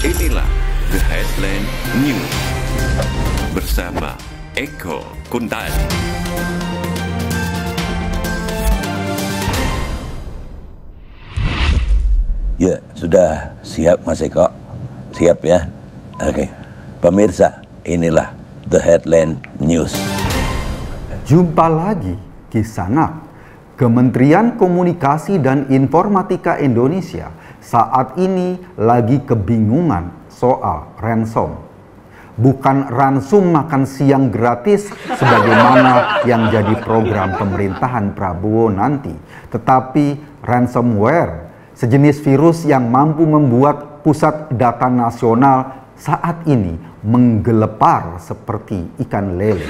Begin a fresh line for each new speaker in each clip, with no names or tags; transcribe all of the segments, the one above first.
Inilah The Headline News bersama Eko Kuntadi.
Ya, sudah siap Mas Eko? Siap ya? Oke. Pemirsa, inilah The Headline News.
Jumpa lagi Kisanak. Kementerian Komunikasi dan Informatika Indonesia saat ini lagi kebingungan soal ransom. Bukan ransum makan siang gratis sebagaimana yang jadi program pemerintahan Prabowo nanti, tetapi ransomware, sejenis virus yang mampu membuat pusat data nasional saat ini menggelepar seperti ikan lele.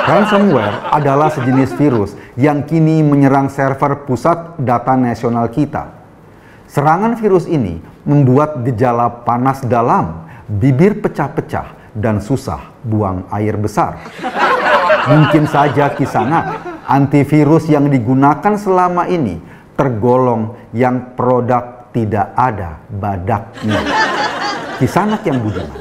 Ransomware adalah sejenis virus yang kini menyerang server pusat data nasional kita. Serangan virus ini membuat gejala panas dalam, bibir pecah-pecah, dan susah buang air besar. Mungkin saja Kisanak, antivirus yang digunakan selama ini tergolong yang produk tidak ada badaknya. Kisanak yang budiman,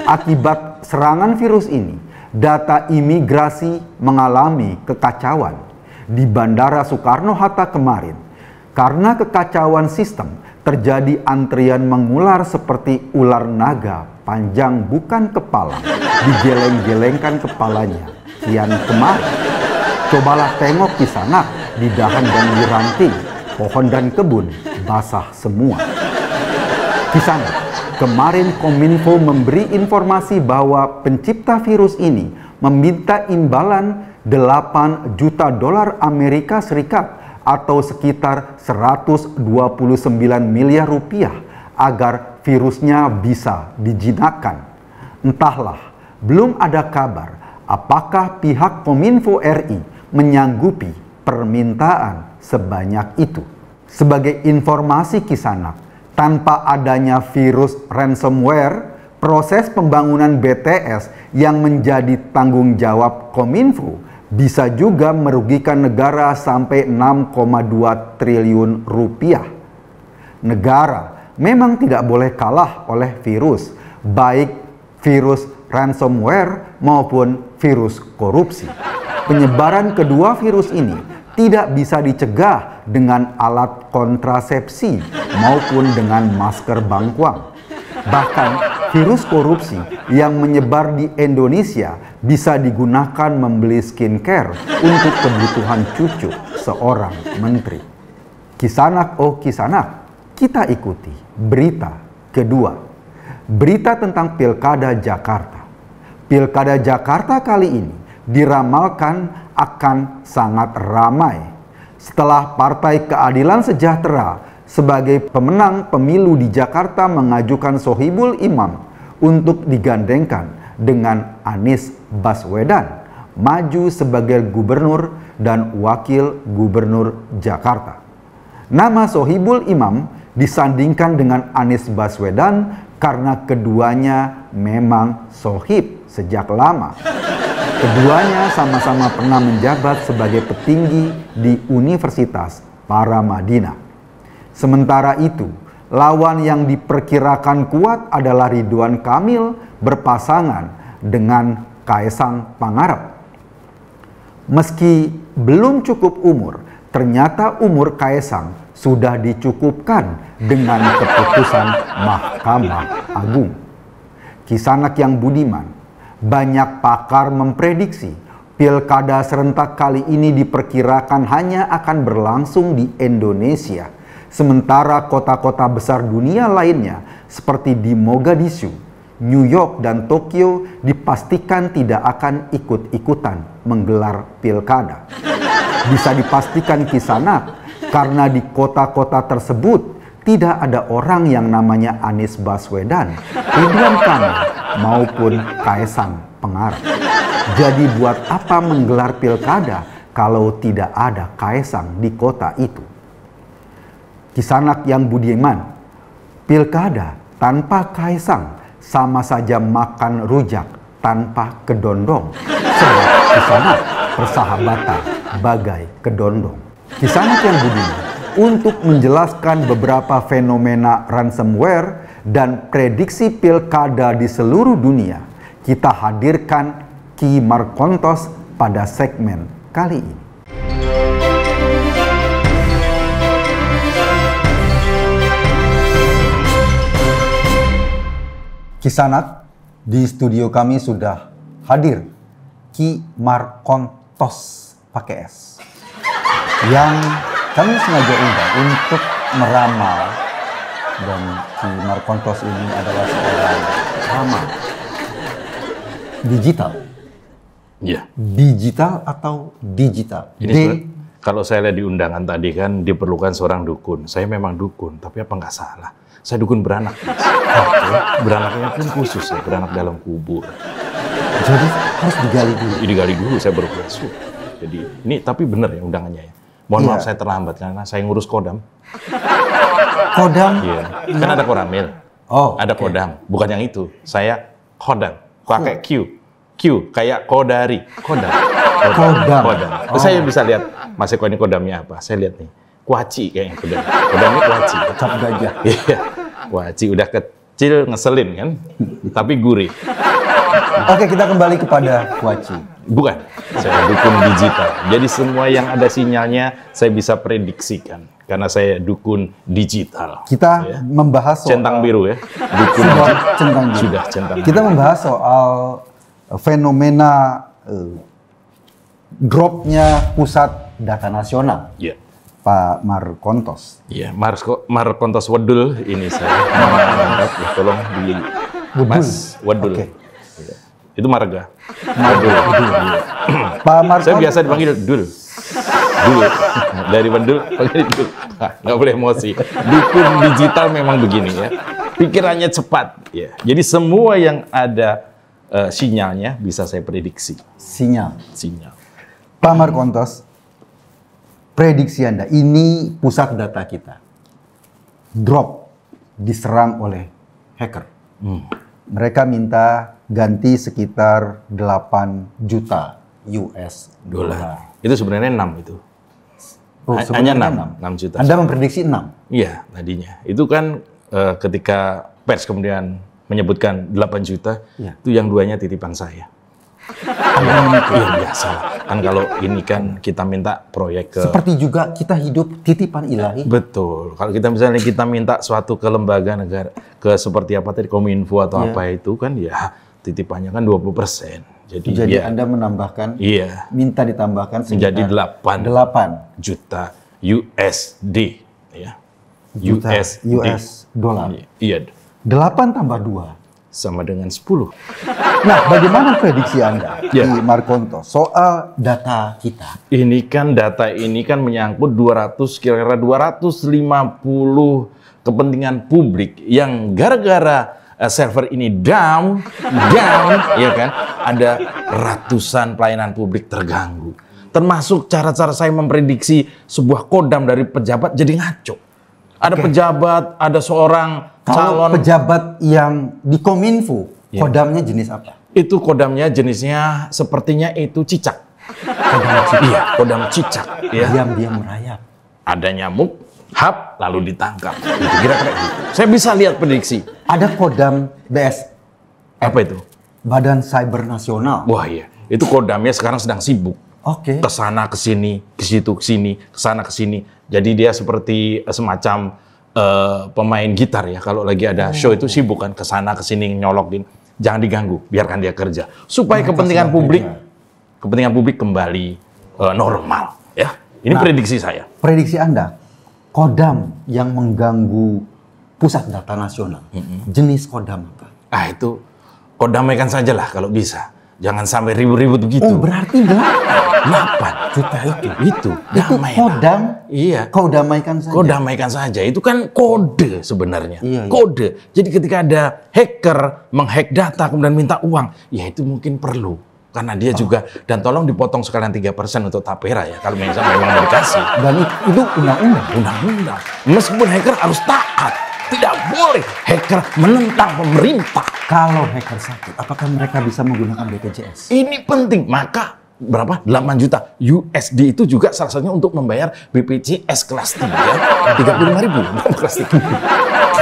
akibat serangan virus ini, data imigrasi mengalami kekacauan di Bandara Soekarno-Hatta kemarin. Karena kekacauan sistem, terjadi antrian mengular seperti ular naga panjang bukan kepala, digeleng-gelengkan kepalanya. Kian kemarin, cobalah tengok Kisanak di dahan dan di ranting, pohon dan kebun basah semua. Kisanak, kemarin Kominfo memberi informasi bahwa pencipta virus ini meminta imbalan 8 juta dolar Amerika Serikat atau sekitar 129 miliar rupiah agar virusnya bisa dijinakkan. Entahlah, belum ada kabar apakah pihak Kominfo RI menyanggupi permintaan sebanyak itu. Sebagai informasi Kisanak, tanpa adanya virus ransomware, proses pembangunan BTS yang menjadi tanggung jawab Kominfo bisa juga merugikan negara sampai 6,2 triliun rupiah. Negara memang tidak boleh kalah oleh virus, baik virus ransomware maupun virus korupsi. Penyebaran kedua virus ini tidak bisa dicegah dengan alat kontrasepsi maupun dengan masker bangkuang. Bahkan virus korupsi yang menyebar di Indonesia bisa digunakan membeli skincare untuk kebutuhan cucu seorang menteri. Kisanak oh Kisanak, kita ikuti berita kedua. Berita tentang Pilkada Jakarta. Pilkada Jakarta kali ini diramalkan akan sangat ramai setelah Partai Keadilan Sejahtera sebagai pemenang pemilu di Jakarta mengajukan Sohibul Imam untuk digandengkan dengan Anies Baswedan maju sebagai gubernur dan wakil gubernur Jakarta. Nama Sohibul Imam disandingkan dengan Anies Baswedan karena keduanya memang sohib sejak lama. Keduanya sama-sama pernah menjabat sebagai petinggi di Universitas Paramadina. Sementara itu, lawan yang diperkirakan kuat adalah Ridwan Kamil berpasangan dengan Kaesang Pangarep. Meski belum cukup umur, ternyata umur Kaesang sudah dicukupkan dengan keputusan Mahkamah Agung. Kisanak yang budiman, banyak pakar memprediksi pilkada serentak kali ini diperkirakan hanya akan berlangsung di Indonesia. Sementara kota-kota besar dunia lainnya seperti di Mogadishu, New York, dan Tokyo dipastikan tidak akan ikut-ikutan menggelar pilkada. Bisa dipastikan Kisanak karena di kota-kota tersebut tidak ada orang yang namanya Anies Baswedan, Ridwan Kamil, maupun Kaesang Pangarep. Jadi buat apa menggelar pilkada kalau tidak ada Kaesang di kota itu? Kisanak yang budiman, pilkada tanpa Kaesang sama saja makan rujak tanpa kedondong. Sebab Kisanak persahabatan bagai kedondong. Kisanak yang budiman, untuk menjelaskan beberapa fenomena ransomware dan prediksi pilkada di seluruh dunia, kita hadirkan Ki Markontos pada segmen kali ini. Kisanak, di studio kami sudah hadir Ki Markontos pakai S, yang kami sengaja undang untuk meramal, dan Ki Markontos ini adalah seorang ramal digital.
Iya.
Digital atau digital?
Ini kalau saya lihat di undangan tadi kan diperlukan seorang dukun. Saya memang dukun, tapi apa nggak salah? Saya dukun beranak. Beranaknya pun khusus ya, beranak dalam kubur.
Jadi harus digali dulu.
Digali dulu, saya baru masuk. Jadi ini tapi benar ya undangannya ya. Mohon
Iya.
maaf saya terlambat karena saya ngurus kodam.
Kodam?
Iya. Kan ada koramil.
Oh,
Ada
oke.
kodam. Bukan yang itu. Saya kodam. Pakai Q. Q kayak kodari. Kodam.
Kodam. Oh.
Saya bisa lihat Mas Eko ini kodamnya apa. Saya lihat nih. Kuaci kayaknya kodam. Kodamnya kuaci.
Cap gajah.
Iya. Kuaci udah kecil ngeselin kan. Tapi gurih.
Oke, kita kembali kepada Kuaci.
Bukan. Saya dukun digital. Jadi semua yang ada sinyalnya saya bisa prediksikan. Karena saya dukun digital.
Kita
Ya.
membahas soal
Centang biru ya. Dukun
Sudah
digital.
centang biru.
Sudah centang
Kita
biru.
membahas soal fenomena dropnya pusat data nasional,
Iya.
Pak Markontos.
Iya, Markontos Wedul ini saya. Ya, tolong di Mas Wedul.
Oke.
Iya. Itu marga. Wedul. Iya.
Pak Markontos.
Saya biasa dipanggil Dul. Dul. Dari Wedul panggil Dul. Nggak boleh emosi. Dukun digital memang begini ya. Pikirannya cepat. Ya. Jadi semua yang ada sinyalnya bisa saya prediksi.
Sinyal.
Sinyal.
Pak Markontos, prediksi Anda, ini pusat data kita drop, diserang oleh hacker. Mereka minta ganti sekitar 8 juta US dolar.
Itu sebenarnya 6 itu.
Oh,
Hanya
sebenarnya
6 juta.
Anda memprediksi 6.
Iya, tadinya. Itu kan ketika pers kemudian menyebutkan 8 juta,
Iya.
itu yang 2-nya titipan saya. Iya, biasa. Kan kalau ini kan kita minta proyek ke...
Seperti juga kita hidup titipan ilahi.
Betul. Kalau kita misalnya kita minta suatu ke lembaga negara, ke seperti apa tadi, Kominfo atau
Iya.
apa itu kan ya titipannya kan 20%. Jadi ya,
Anda menambahkan,
iya,
minta ditambahkan
menjadi
sekitar
8 juta USD. Ya.
juta
USD.
US dolar.
Iya.
8 tambah 2.
Sama dengan 10.
Nah, bagaimana prediksi Anda,
Ya.
di Markontos, soal data kita?
Ini kan data ini kan menyangkut kira-kira 250 kepentingan publik yang gara-gara server ini down, ya kan, ada ratusan pelayanan publik terganggu. Termasuk cara-cara saya memprediksi sebuah kodam dari pejabat jadi ngaco. Ada pejabat, ada seorang
Kalau
calon.
pejabat yang di Kominfo, kodamnya jenis apa?
Itu kodamnya jenisnya sepertinya itu cicak. Iya, kodam cicak. Ya.
Diam-diam merayap.
Ada nyamuk, hap, lalu ditangkap. Itu kira-kira gitu. Saya bisa lihat prediksi.
Ada kodam BS,
Apa itu?
Badan Cyber Nasional.
Wah iya, itu kodamnya sekarang sedang sibuk.
Oke.
Ke sana ke sini, ke situ ke sini, ke sana ke sini. Jadi dia seperti semacam pemain gitar ya. Kalau lagi ada show itu sibuk kan, ke sana ke sini nyolokin. Jangan diganggu, biarkan dia kerja. Supaya
Mereka
kepentingan
sedang
publik
kerja.
kepentingan publik kembali normal ya. Ini prediksi saya.
Prediksi Anda, kodam yang mengganggu pusat data nasional, jenis kodam apa?
Ah itu kau damaikan saja lah kalau bisa. Jangan sampai ribut-ribut begitu.
Oh, berarti
8
juta itu.
Itu
Itu
damai.
kodam,
Iya.
kau damaikan saja.
Kau damaikan saja. Itu kan kode sebenarnya.
Iya, iya.
Kode. Jadi ketika ada hacker menghack data kemudian minta uang, ya itu mungkin perlu. Karena dia juga, dan tolong dipotong sekalian 3% untuk tapera ya. Kalau misalnya memang mau dikasih.
Dan itu undang-undang.
Undang-undang. Meskipun hacker harus taat. Tidak boleh hacker menentang pemerintah.
Kalau hacker sakit, apakah mereka bisa menggunakan BPJS?
Ini penting. Maka berapa? 8 juta USD itu juga salah satunya untuk membayar BPJS kelas 3. 35.000 kelas 3.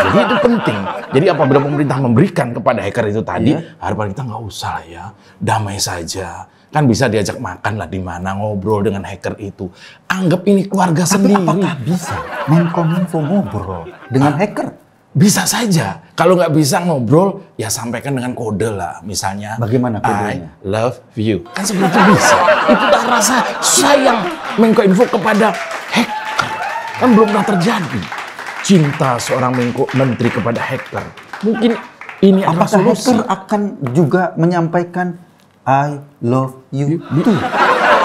Jadi itu penting. Jadi apabila pemerintah memberikan kepada hacker itu tadi, harapan kita nggak usah lah ya, damai saja. Kan bisa diajak makan lah di mana, ngobrol dengan hacker itu. Anggap ini keluarga sendiri.
Apakah bisa Menkominfo ngobrol dengan hacker?
Bisa saja. Kalau nggak bisa ngobrol, ya sampaikan dengan kode lah. Misalnya,
Bagaimana kodenya?
I love you. Kan seperti itu bisa. Itu tak rasa sayang Menkominfo kepada hacker. Kan belum pernah terjadi. Cinta seorang menteri kepada hacker. Mungkin ini adalah
Apakah
solusi.
hacker akan juga menyampaikan I love you?
Betul.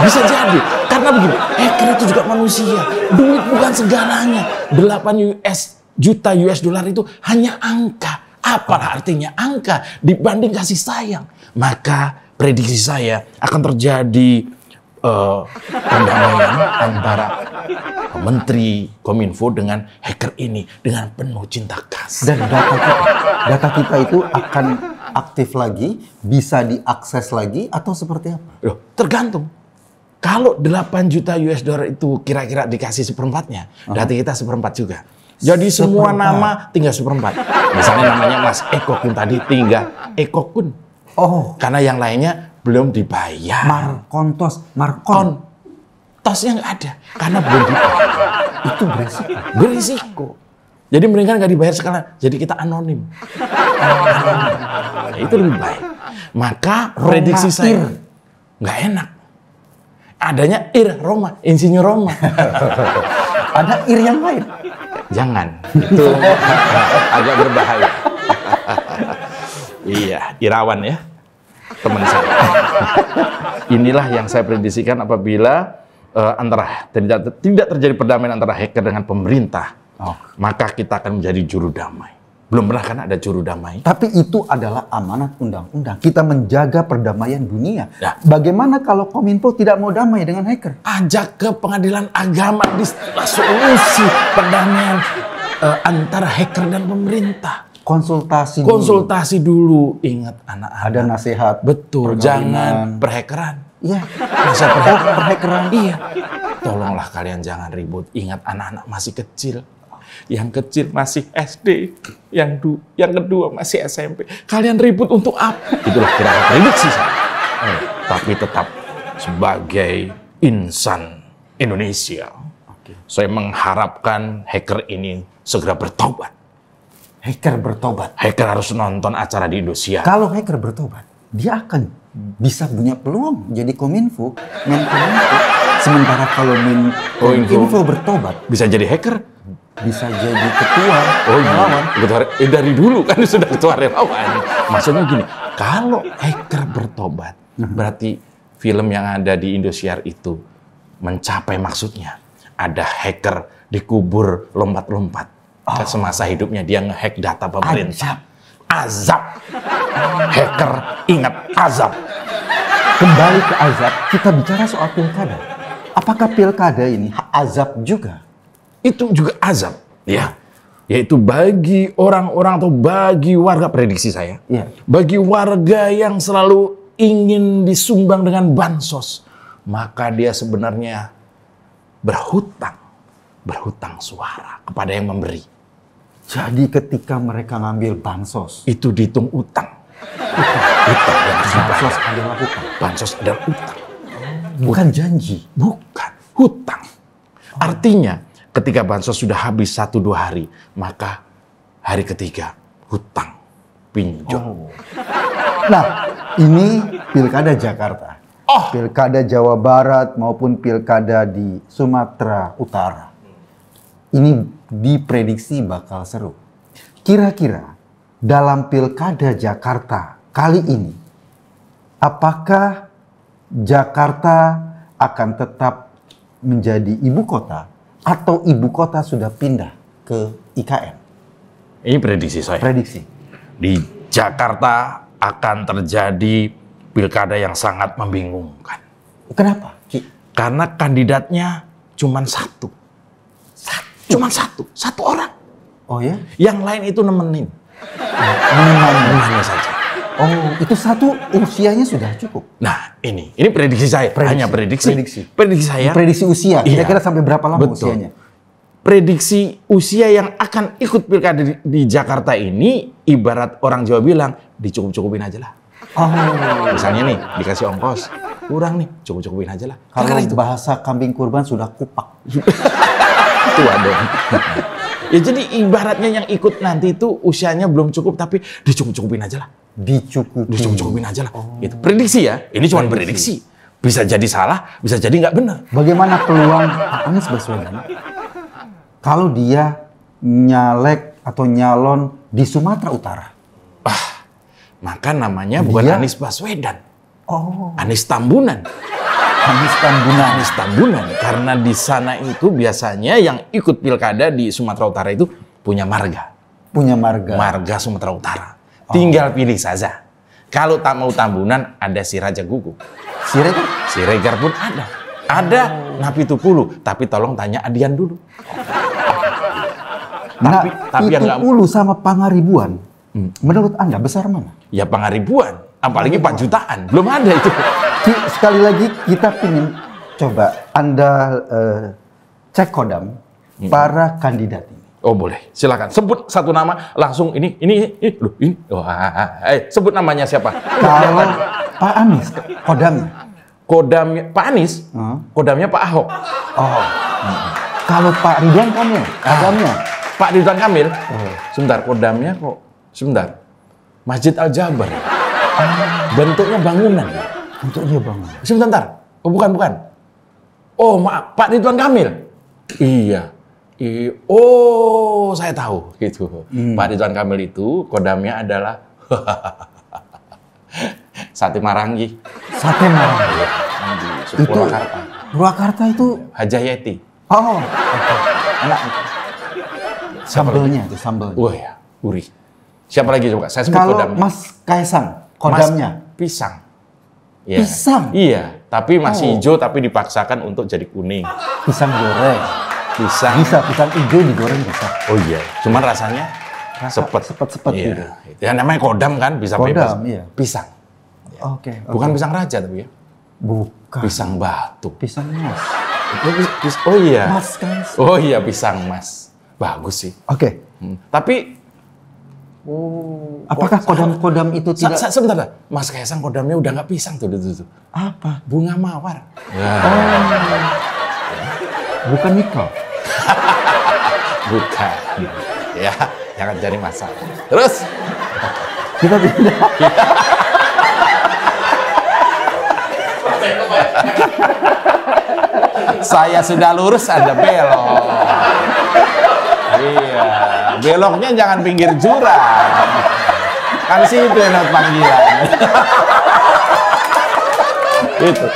Bisa jadi. Karena begini, hacker itu juga manusia. Duit bukan segalanya. 8 juta US dollar itu hanya angka. Apalah artinya angka dibanding kasih sayang. Maka prediksi saya akan terjadi perdamaian antara Menteri Kominfo dengan hacker ini dengan penuh cinta kasih.
Dan data kita itu akan aktif lagi, bisa diakses lagi atau seperti apa?
Loh, tergantung. Kalau 8 juta US dollar itu kira-kira dikasih seperempatnya, data kita seperempat juga. Jadi semua nama tinggal seperempat. Misalnya namanya Mas Eko Kun tadi tinggal Eko Kun.
Oh,
Karena yang lainnya belum dibayar. Markon. Tosnya nggak ada. Karena belum dibayar.
itu beresiko.
Berisiko. Jadi mendingan nggak dibayar sekalian. Jadi kita anonim. Nah, itu lebih baik. Maka prediksi saya nggak enak. Adanya Roma, Insinyur Roma.
Ada ir yang lain.
Jangan, itu agak berbahaya. Iya, Irawan ya, teman saya. Inilah yang saya prediksikan apabila tidak terjadi perdamaian antara hacker dengan pemerintah, maka kita akan menjadi juru damai. Belum pernah kan ada juru damai?
Tapi itu adalah amanat undang-undang. Kita menjaga perdamaian dunia.
Ya.
Bagaimana kalau Kominfo tidak mau damai dengan hacker?
Ajak ke pengadilan agama di solusi perdamaian antara hacker dan pemerintah. Konsultasi dulu. Ingat anak-anak.
Ada nasihat.
Betul.
perkawinan.
Jangan perhackeran.
Iya.
Nasihat
perhackeran.
Iya. Tolonglah kalian jangan ribut. Ingat anak-anak masih kecil. Yang kecil masih SD, yang kedua masih SMP. Kalian ribut untuk apa? Itulah kira-kira prediksi saya. Tapi tetap sebagai insan Indonesia, saya mengharapkan hacker ini segera bertobat.
Hacker bertobat.
Hacker harus nonton acara di Indosiar.
Kalau hacker bertobat, dia akan bisa punya peluang jadi Menkominfo. Sementara kalau Menkominfo bertobat,
Bisa jadi hacker?
bisa jadi ketua
relawan. Dari dulu kan sudah ketua relawan. Maksudnya gini, kalau hacker bertobat, berarti film yang ada di Indosiar itu mencapai maksudnya. Ada hacker dikubur lompat-lompat. Semasa hidupnya dia nge-hack data pemerintah. Azab. Hacker ingat azab.
Kembali ke azab, kita bicara soal pilkada. Apakah pilkada ini azab juga?
Itu juga azab, ya. Yaitu bagi orang-orang atau bagi warga, prediksi saya, bagi warga yang selalu ingin disumbang dengan bansos, maka dia sebenarnya berhutang suara kepada yang memberi.
Jadi ketika mereka ngambil bansos,
Itu dihitung utang. Utang yang harus dibayar.
bansos adalah hutang.
Bansos adalah utang.
Bukan janji.
Bukan, hutang. Artinya, ketika bansos sudah habis 1-2 hari, maka hari ketiga hutang, pinjam.
Nah, ini pilkada Jakarta. Pilkada Jawa Barat maupun pilkada di Sumatera Utara. Ini diprediksi bakal seru. Kira-kira dalam pilkada Jakarta kali ini, apakah Jakarta akan tetap menjadi ibu kota atau ibu kota sudah pindah ke IKN?
Ini prediksi saya.
Prediksi.
Di Jakarta akan terjadi pilkada yang sangat membingungkan.
Kenapa, Ki?
Karena kandidatnya cuma satu. Satu orang.
Oh ya?
Yang lain itu nemenin. Nemenin saja.
Oh, itu satu usianya sudah cukup.
Nah, ini prediksi saya. Hanya prediksi. Prediksi saya.
Prediksi usia.
Iya.
Kira-kira sampai berapa lama
Betul.
usianya?
prediksi usia yang akan ikut pilkada di Jakarta ini ibarat orang Jawa bilang, dicukup-cukupin aja lah. Misalnya nih, dikasih ongkos, kurang nih, cukup-cukupin aja lah.
Kalau
itu
bahasa kambing kurban sudah kupak.
tua dong. Ya jadi ibaratnya yang ikut nanti itu usianya belum cukup tapi dicukup-cukupin aja lah. Dicukup-cukupin aja lah. Itu prediksi ya. Ini cuma prediksi. Bisa jadi salah, bisa jadi nggak benar.
Bagaimana peluang Pak Anies Baswedan kalau dia nyalek atau nyalon di Sumatera Utara?
Maka namanya bukan Anies Baswedan. Anies Tambunan.
Anies
Tambunan. Karena di sana itu biasanya yang ikut pilkada di Sumatera Utara itu punya marga. Marga Sumatera Utara. Tinggal pilih saja. Kalau tak mau Tambunan, ada si Raja Gugu. Siregar pun ada. Ada Napi Tupulu. Tapi tolong tanya Adian dulu.
Tapi yang Tupulu sama Pangaribuan, menurut Anda besar mana?
Ya Pangaribuan. Apalagi 4 jutaan. Belum ada itu.
Sekali lagi kita ingin coba Anda cek kodam para kandidat ini.
Oh boleh, silakan. Sebut satu nama langsung ini. Sebut namanya siapa?
Kalau Pak Anies, kodamnya.
Kodamnya Pak Anies, kodamnya Pak Ahok.
Kalau Pak Ridwan Kamil, kodamnya.
Pak Ridwan Kamil, sebentar, kodamnya kok, sebentar. Masjid Al-Jabar. Bentuknya bangunan. Sebentar. Oh bukan. Oh maaf, Pak Ridwan Kamil. Iya. Oh, saya tahu gitu. Pak Ridwan Kamil itu kodamnya adalah Sate Marangi. Di Purwakarta.
Purwakarta itu
Hajayati.
Enak. Sambelnya.
Oh ya, gurih. Siapa lagi coba? Saya sebut
kalau
kodamnya.
Mas Kaisang, kodamnya
Pisang. Ya.
Pisang.
Iya, tapi masih hijau tapi dipaksakan untuk jadi kuning.
Pisang goreng.
Bisa
pisang hijau digoreng bisa.
Oh iya, cuman rasanya sepet
gitu.
Ya namanya kodam kan, bisa bebas.
Iya.
Pisang.
Oke.
Bukan pisang raja tapi ya.
Bukan.
Pisang batu.
Pisang mas.
Oh iya.
Mas Kaisang.
Oh iya, pisang mas. Bagus sih.
Oke.
Tapi
apakah kodam itu tidak?
Sebentar, Mas Kaisang kodamnya udah nggak pisang tuh.
Apa?
Bunga mawar.
Bukan nikel.
Bukan. Ya, jangan cari masalah. Terus
kita tidak.
Saya sudah lurus, Anda belok. Iya, beloknya jangan pinggir jurang. Kan situ yang dapat panggilan. Itu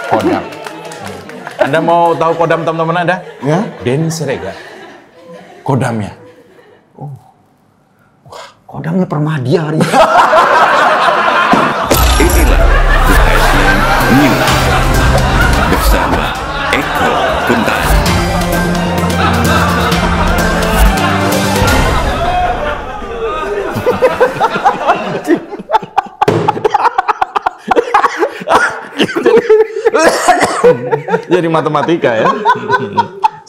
kodam. Anda mau tahu kodam teman-teman Anda?
Ya.
Denny Siregar. Kodamnya.
Kodamnya Permadi hari.
Inilah The Headline News bersama Eko Kuntadi.
Jadi matematika ya.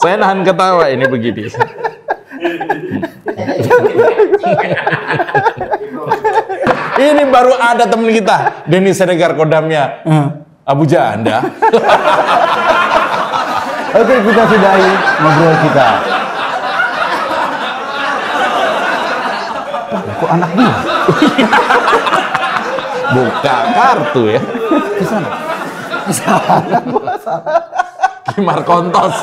Saya nahan ketawa ini begini. Ini baru ada teman kita, Denny Siregar kodamnya Abu Janda.
Oke, kita sudahi ngobrol kita. Kok anak dia?
Buka kartu ya.
Di sana.
Kimar Kontos.